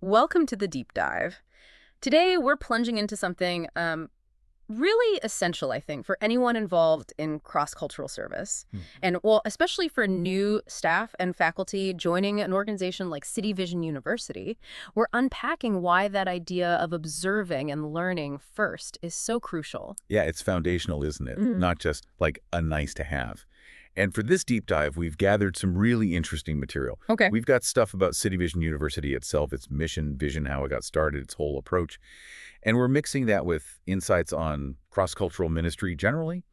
Welcome to the deep dive. Today, we're plunging into something really essential, I think, for anyone involved in cross-cultural service. Hmm. And, well, especially for new staff and faculty joining an organization like City Vision University, we're unpacking why that idea of observing and learning first is so crucial. Yeah, it's foundational, isn't it? Mhm. Not just like a nice to have. And for this deep dive, we've gathered some really interesting material. Okay. We've got stuff about City Vision University itself, its mission, vision, how it got started, its whole approach. And we're mixing that with insights on cross-cultural ministry generally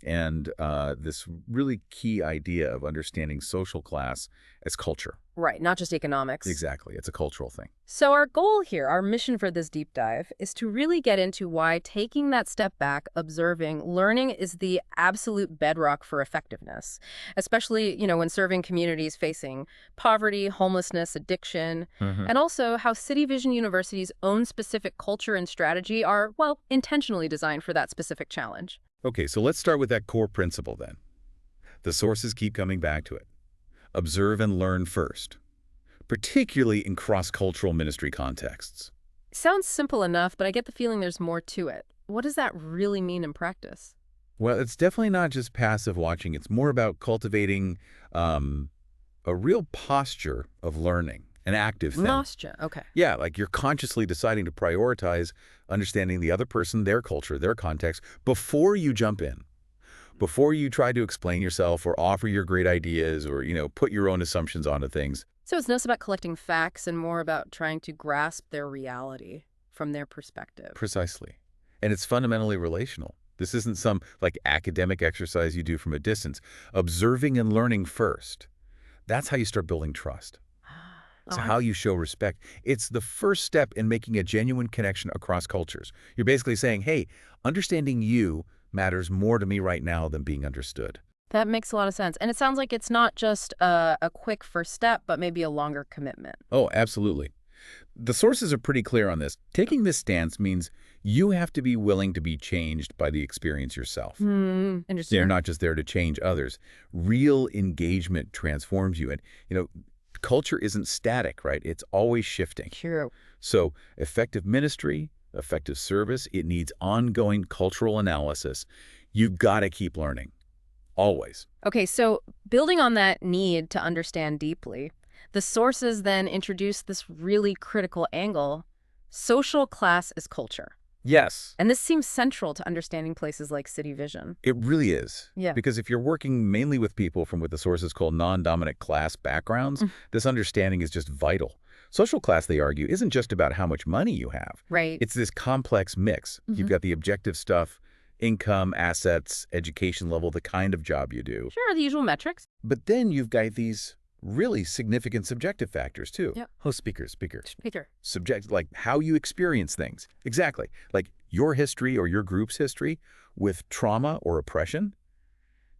and this really key idea of understanding social class as culture. Right, not just economics. Exactly. It's a cultural thing. So our goal here, our mission for this deep dive, is to really get into why taking that step back, observing, learning is the absolute bedrock for effectiveness, especially, when serving communities facing poverty, homelessness, addiction, and also how City Vision University's own specific culture and strategy are, well, intentionally designed for that specific challenge. Okay, so let's start with that core principle then. The sources keep coming back to it. Observe and learn first, particularly in cross-cultural ministry contexts. Sounds simple enough, but I get the feeling there's more to it. What does that really mean in practice? Well, it's definitely not just passive watching. It's more about cultivating a real posture of learning, an active thing. Nostra, okay. Yeah, like you're consciously deciding to prioritize understanding the other person, their culture, their context, before you jump in. Before you try to explain yourself or offer your great ideas or, put your own assumptions onto things. So it's less about collecting facts and more about trying to grasp their reality from their perspective. Precisely. And it's fundamentally relational. This isn't some academic exercise you do from a distance. Observing and learning first. That's how you start building trust. It's Oh, how you show respect. It's the first step in making a genuine connection across cultures. You're basically saying, hey, understanding you matters more to me right now than being understood. that makes a lot of sense. And it sounds like it's not just a quick first step, but maybe a longer commitment. Oh, absolutely. The sources are pretty clear on this. Taking this stance means you have to be willing to be changed by the experience yourself. Interesting. They're not just there to change others. Real engagement transforms you. And, culture isn't static, right? It's always shifting. True. So effective ministry, effective service, it needs ongoing cultural analysis. You've got to keep learning. Always. Okay, so building on that need to understand deeply, the sources then introduce this really critical angle: social class as culture. Yes. And this seems central to understanding places like City Vision. It really is. Yeah. Because if you're working mainly with people from what the sources call non-dominant class backgrounds, this understanding is just vital. Social class, they argue, isn't just about how much money you have. Right. It's this complex mix. You've got the objective stuff, income, assets, education level, the kind of job you do. Sure, the usual metrics. But then you've got these really significant subjective factors too. Yeah. Oh, speaker. Speaker. Subject, like how you experience things. Exactly. Like your history or your group's history with trauma or oppression,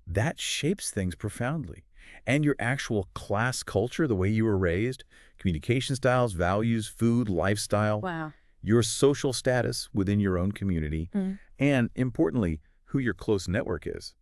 that shapes things profoundly. And your actual class culture, the way you were raised, communication styles, values, food, lifestyle, Wow. your social status within your own community, and importantly, who your close network is.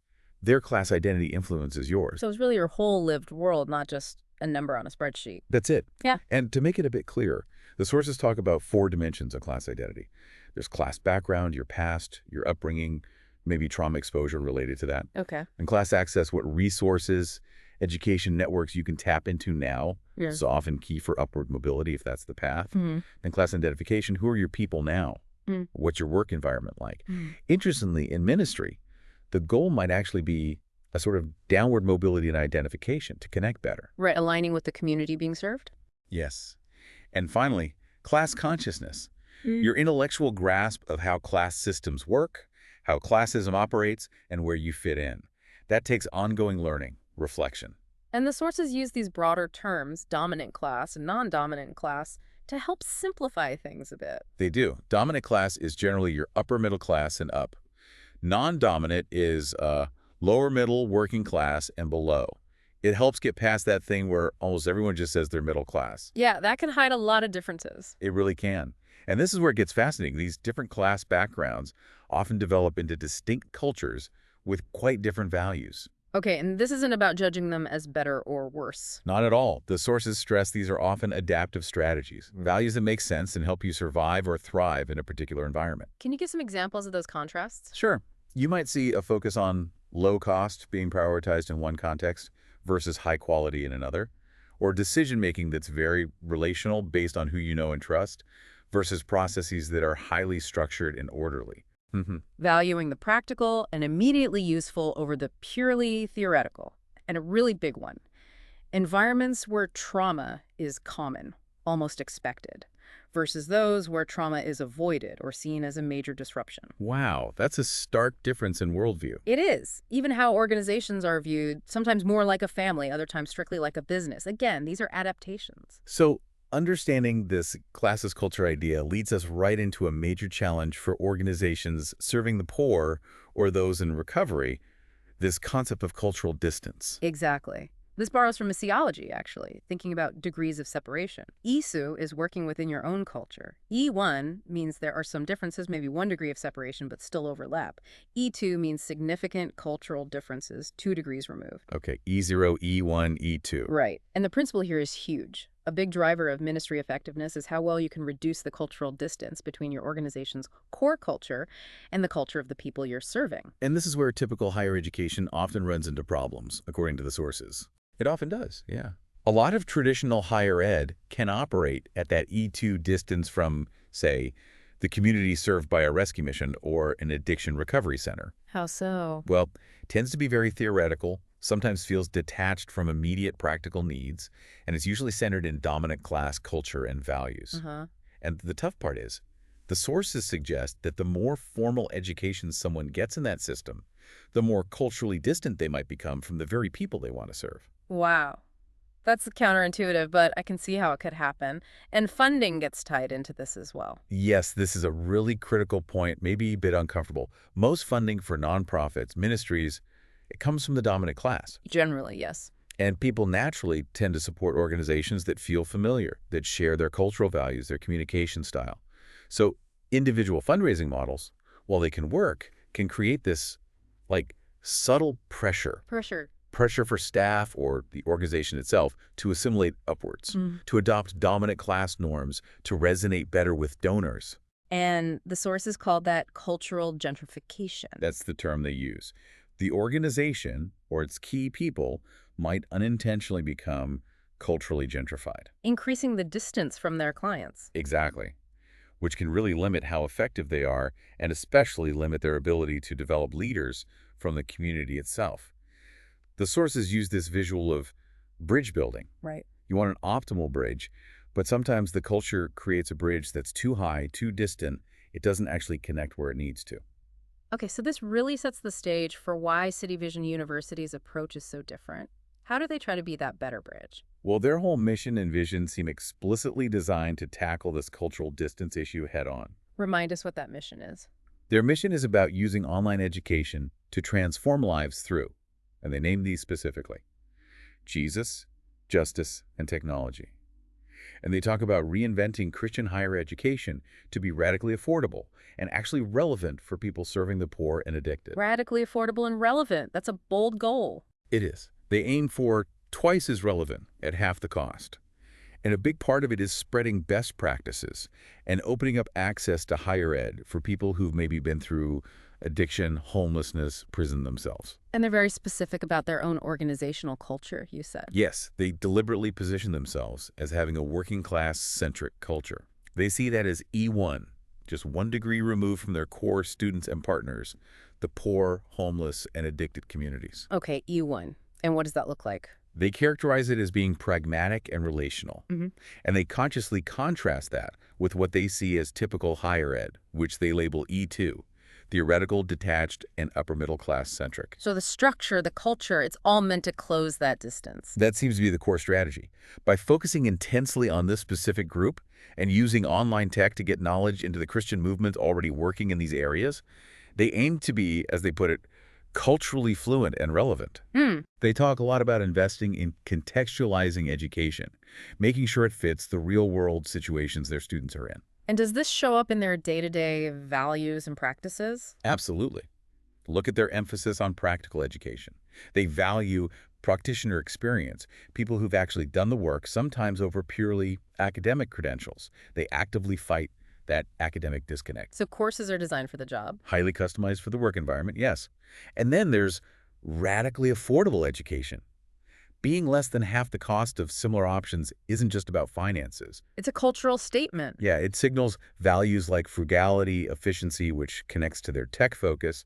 Their class identity influences yours. So it's really your whole lived world, not just a number on a spreadsheet. That's it. Yeah. And to make it a bit clearer, the sources talk about 4 dimensions of class identity. There's class background, your past, your upbringing, maybe trauma exposure related to that. Okay. And class access, what resources, education networks you can tap into now. Yeah. So often key for upward mobility if that's the path. Mhm. And class identification, who are your people now? What's your work environment like? Interestingly, in ministry, the goal might actually be a sort of downward mobility and identification to connect better. Right, aligning with the community being served? Yes. And finally, class consciousness. Your intellectual grasp of how class systems work, how classism operates, and where you fit in. That takes ongoing learning, reflection. And the sources use these broader terms, dominant class and non-dominant class, to help simplify things a bit. They do. Dominant class is generally your upper middle class and up. Non-dominant is lower middle, working class, and below. It helps get past that thing where almost everyone just says they're middle class. Yeah, that can hide a lot of differences. It really can. And this is where it gets fascinating. These different class backgrounds often develop into distinct cultures with quite different values. Okay, and this isn't about judging them as better or worse. Not at all. The sources stress these are often adaptive strategies, values that make sense and help you survive or thrive in a particular environment. Can you give some examples of those contrasts? Sure, you might see a focus on low cost being prioritized in one context versus high quality in another, or decision-making that's very relational based on who you know and trust versus processes that are highly structured and orderly. Valuing the practical and immediately useful over the purely theoretical. And a really big one. Environments where trauma is common, almost expected, versus those where trauma is avoided or seen as a major disruption. Wow, that's a stark difference in worldview. It is. Even how organizations are viewed, sometimes more like a family, other times strictly like a business. Again, these are adaptations. So, understanding this classes culture idea leads us right into a major challenge for organizations serving the poor or those in recovery, this concept of cultural distance. Exactly. This borrows from missiology, actually, thinking about degrees of separation. Isu is working within your own culture. E1 means there are some differences, maybe 1 degree of separation, but still overlap. E2 means significant cultural differences, 2 degrees removed. Okay, E0, E1, E2. Right. And the principle here is huge. A big driver of ministry effectiveness is how well you can reduce the cultural distance between your organization's core culture and the culture of the people you're serving. And this is where typical higher education often runs into problems, according to the sources. It often does, yeah. A lot of traditional higher ed can operate at that E2 distance from, say, the community served by a rescue mission or an addiction recovery center. How so? Well, tends to be very theoretical, sometimes feels detached from immediate practical needs, and it's usually centered in dominant class culture and values. Uh-huh. And the tough part is, the sources suggest that the more formal education someone gets in that system, the more culturally distant they might become from the very people they want to serve. Wow. That's counterintuitive, but I can see how it could happen. And funding gets tied into this as well. Yes, this is a really critical point, maybe a bit uncomfortable. Most funding for nonprofits, ministries, it comes from the dominant class. Generally, yes. And people naturally tend to support organizations that feel familiar, that share their cultural values, their communication style. So individual fundraising models, while they can work, can create this, like, subtle pressure for staff or the organization itself to assimilate upwards, to adopt dominant class norms, to resonate better with donors. And the sources called that cultural gentrification. That's the term they use. The organization or its key people might unintentionally become culturally gentrified. Increasing the distance from their clients. Exactly. Which can really limit how effective they are and especially limit their ability to develop leaders from the community itself. The sources use this visual of bridge building. Right. You want an optimal bridge, but sometimes the culture creates a bridge that's too high, too distant. It doesn't actually connect where it needs to. Okay, so this really sets the stage for why City Vision University's approach is so different. How do they try to be that better bridge? Well, their whole mission and vision seem explicitly designed to tackle this cultural distance issue head-on. Remind us what that mission is. Their mission is about using online education to transform lives through, and they name these specifically, Jesus, justice, and technology. And they talk about reinventing Christian higher education to be radically affordable and actually relevant for people serving the poor and addicted. Radically affordable and relevant. That's a bold goal. It is. They aim for twice as relevant at half the cost. And a big part of it is spreading best practices and opening up access to higher ed for people who've maybe been through addiction, homelessness, prison themselves. And they're very specific about their own organizational culture, you said. Yes, they deliberately position themselves as having a working class-centric culture. They see that as E1, just 1 degree removed from their core students and partners, the poor, homeless, and addicted communities. Okay, E1. And what does that look like? They characterize it as being pragmatic and relational. And they consciously contrast that with what they see as typical higher ed, which they label E2, theoretical, detached, and upper middle class centric. So the structure, the culture, it's all meant to close that distance. That seems to be the core strategy. By focusing intensely on this specific group and using online tech to get knowledge into the Christian movement already working in these areas, they aim to be, as they put it, culturally fluent and relevant. They talk a lot about investing in contextualizing education, making sure it fits the real-world situations their students are in. And does this show up in their day-to-day values and practices? Absolutely. Look at their emphasis on practical education. They value practitioner experience, people who've actually done the work, sometimes over purely academic credentials. They actively fight that academic disconnect. So courses are designed for the job. Highly customized for the work environment, yes. And then there's radically affordable education. Being less than half the cost of similar options isn't just about finances. It's a cultural statement. Yeah, it signals values like frugality, efficiency, which connects to their tech focus,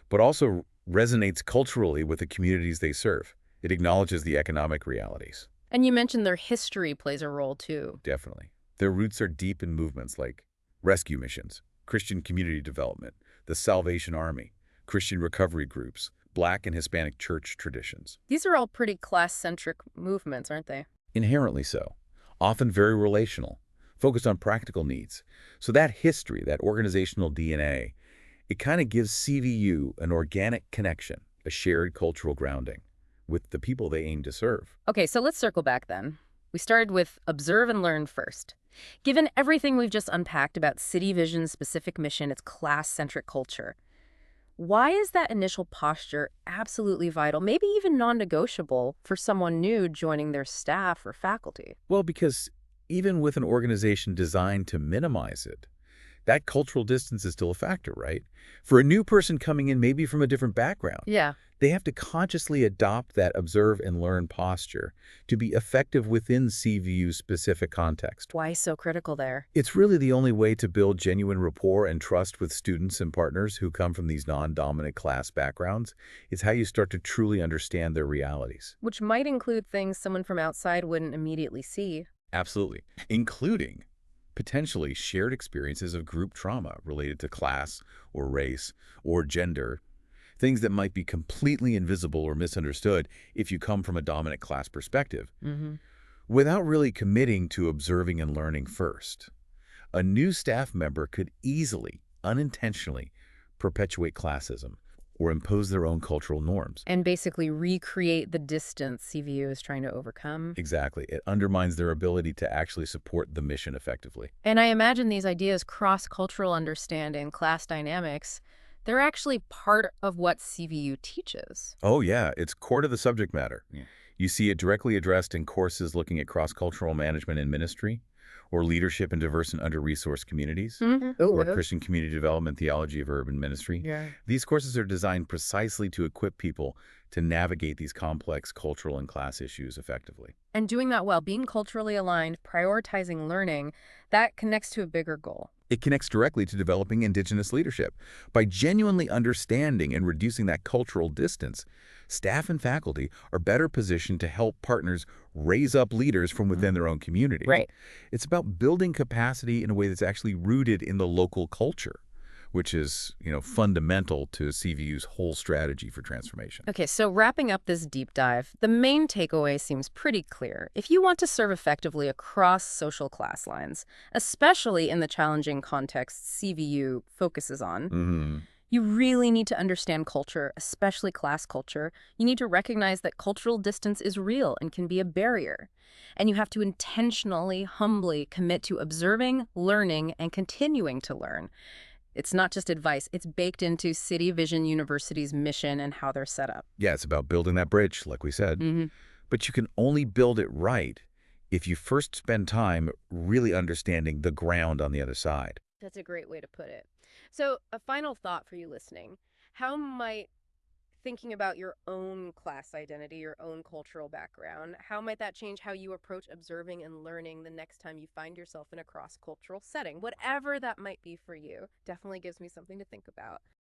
but also resonates culturally with the communities they serve. It acknowledges the economic realities. And you mentioned their history plays a role too. Definitely. Their roots are deep in movements like rescue missions, Christian community development, the Salvation Army, Christian recovery groups, Black and Hispanic church traditions. These are all pretty class-centric movements, aren't they? Inherently so, often very relational, focused on practical needs. So that history, that organizational DNA, it kind of gives CVU an organic connection, a shared cultural grounding with the people they aim to serve. Okay, so let's circle back then. We started with observe and learn first. Given everything we've just unpacked about City Vision's specific mission, its class-centric culture, why is that initial posture absolutely vital, maybe even non-negotiable for someone new joining their staff or faculty? Well, because even with an organization designed to minimize it, that cultural distance is still a factor, right? For a new person coming in, maybe from a different background, Yeah. they have to consciously adopt that observe and learn posture to be effective within CVU's specific context. Why so critical there? It's really the only way to build genuine rapport and trust with students and partners who come from these non-dominant class backgrounds. It's how you start to truly understand their realities. Which might include things someone from outside wouldn't immediately see. Absolutely. Including potentially shared experiences of group trauma related to class or race or gender, things that might be completely invisible or misunderstood if you come from a dominant class perspective, without really committing to observing and learning first. A new staff member could easily, unintentionally, perpetuate classism or impose their own cultural norms. And basically recreate the distance CVU is trying to overcome. Exactly. It undermines their ability to actually support the mission effectively. And I imagine these ideas, cross-cultural understanding, class dynamics, they're actually part of what CVU teaches. Oh, yeah. It's core to the subject matter. Yeah. You see it directly addressed in courses looking at cross-cultural management in ministry, or leadership in diverse and under-resourced communities, or Christian community development, theology of urban ministry. Yeah. These courses are designed precisely to equip people to navigate these complex cultural and class issues effectively. And doing that well, being culturally aligned, prioritizing learning, that connects to a bigger goal. It connects directly to developing Indigenous leadership. By genuinely understanding and reducing that cultural distance, staff and faculty are better positioned to help partners raise up leaders from within their own community. Right. It's about building capacity in a way that's actually rooted in the local culture, which is, fundamental to CVU's whole strategy for transformation. Okay, so wrapping up this deep dive, the main takeaway seems pretty clear. If you want to serve effectively across social class lines, especially in the challenging context CVU focuses on, you really need to understand culture, especially class culture. You need to recognize that cultural distance is real and can be a barrier. And you have to intentionally, humbly commit to observing, learning, and continuing to learn. It's not just advice. It's baked into City Vision University's mission and how they're set up. Yeah, it's about building that bridge, like we said. But you can only build it right if you first spend time really understanding the ground on the other side. That's a great way to put it. So a final thought for you listening. How might thinking about your own class identity, your own cultural background, how might that change how you approach observing and learning the next time you find yourself in a cross-cultural setting? Whatever that might be for you, definitely gives me something to think about.